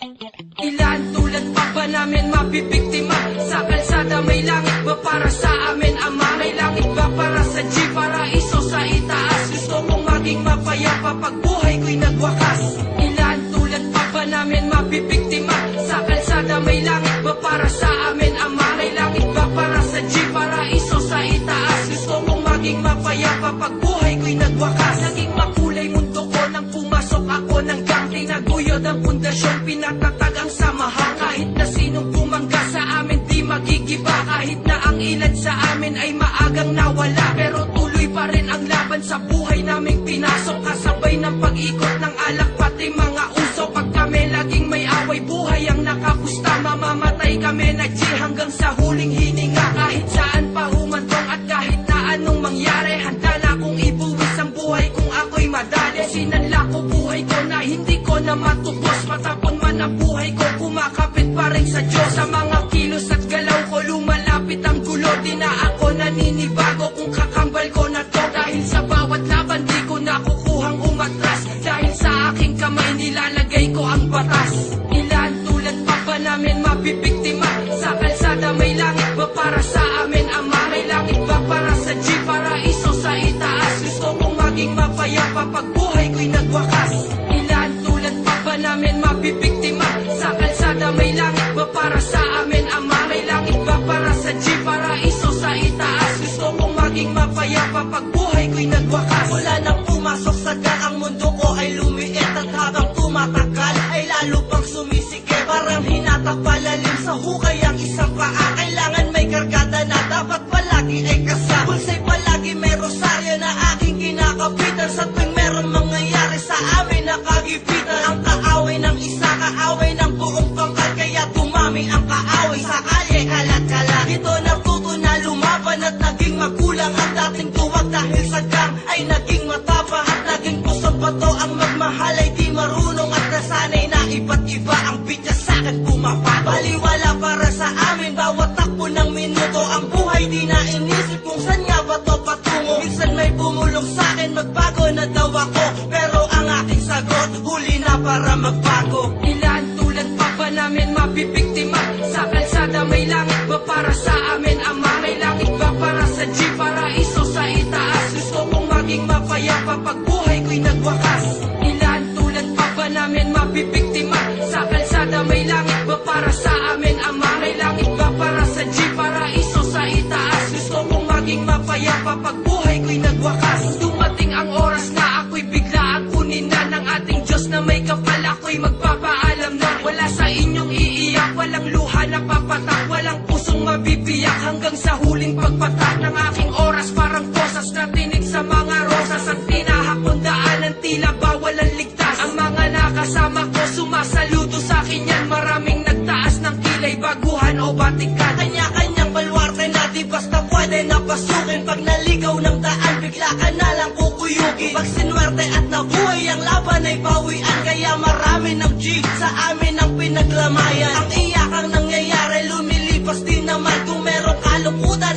Ilan tulad pa ba namin mabibiktima? Sa kalsada may langit ba para sa amin, Ama? May langit ba para sa G, paraiso sa itaas? Gusto kong maging mapayapa pag buhay ko'y nagwakas. Ilan tulad pa ba namin mabibiktima? Sa kalsada may langit ba para sa amin, Ama? May langit ba para sa G, paraiso sa itaas? Gusto kong maging mapayapa pag buhay ko'y nagwakas. Naging makulay mundo ko nang pumasok ako ng gang. Tinaguyod ang pundasyon, pinatatag ang samahan. Kahit na sinong bumangga sa amin di magigiba. Kahit na ang ilan sa amin ay maagang nawala, pero tuloy pa rin ang laban sa buhay naming pinasok. Kasabay ng pag-ikot ng alak pati mga uso. Pag kami laging may away, buhay ang nakapusta. Mamamatay kami nag-G hanggang sa huling hininga. Kahit saan pa humantong at kahit na anong mangyari, handa na kong ibuwis ang buhay kung ako'y madali. Sinanla ko buhay ko na hindi ko na matubos. Matapon man ang buhay ko, kumakapit pa rin sa Diyos. Sa mga kilos at galaw ko, lumalapit ang gulo. Di na ako naninibago kung kakambal ko na to. Dahil sa bawat laban di ko na kukuhang umatras. Dahil sa aking kamay nilalagay ko ang batas. Ilan tulad pa ba namin mabibiktima? Sa kalsada may langit ba para sa amin, Ama? May langit ba para sa G, paraiso sa itaas? Gusto kong maging mapayapa pag buhay ko'y nagwakas. Ilan tulad pa ba namin mabibiktima? Sa kalsada may langit ba para sa amin, Ama? May langit ba para sa G, paraiso sa itaas? Gusto kong maging mapayapa pag buhay ko'y nagwakas. Wala nang pumasok sa gang, ang mundo ko ay lumiit. At habang tumatagal ay lalo pang sumisikip. Parang hinatak palalim sa hukay ang isang paa. Kailangan may kargada na dapat palagi ay kasa. Bulsay palagi may rosaryo na aking kinakapitan. Sa tuwing merong mangyayari sa amin nakagipitan. Ang kaaway ng isa, kaaway ng buong pangkat. Kaya tumami ang kaaway sa kalye, kalat-kalat. Dito natuto na lumaban at naging magulang. Ang dating tuwag dahil sa gang ay naging matapang. At naging pusong bato ang magmahal ay di marunong. At nasanay na iba't iba ang bitya sa'kin pumapatong. Baliwala para sa amin bawat takbo ng minuto. Ang buhay di na inisip kung saan nga ba to patungo. Minsan may bumulong sa'kin, magbago na daw ako. Pero ang aking sagot, huli na para magbago. Ilan tulad pa ba namin mabibiktima? Sa kalsada may langit ba para sa amin, Ama? May langit ba para sa G, paraiso sa itaas? Gusto kong maging mapayapa pag buhay ko'y nagwakas. Ilan tulad pa ba namin mabibiktima? Sa kalsada may langit ba para sa amin, Ama? May langit ba para sa G, paraiso sa itaas? Gusto kong maging mapayapa pag buhay ko'y nagwakas. Dumating ang oras na ako'y biglaan kunin na ng ating Diyos na may kapal. Ako'y magpapaalam na wala sa inyong iiyak. Walang luha na papatak, walang pusong mabibiyak. Hanggang sa huling pagpatak ng aking oras, parang posas na tinig sa mga rosas. At tinahakon daanan, tila bawal ang ligtas. Ang mga nakasama ko sumasaludo sa akin yan. Maraming nagtaas ng kilay, baguhan o batikan. Kanya-kanyang balwarte na di basta pwede napasukin. Pag naligaw ng daan, bigla ka na lang kukuyugi. Pag sinwerte at nabuhay, ang laban ay bawian. Kaya marami ng G sa amin ang pinaglamayan. Ang iyakang nangyayari, lumilipas din naman. Kung merong kalungkutan,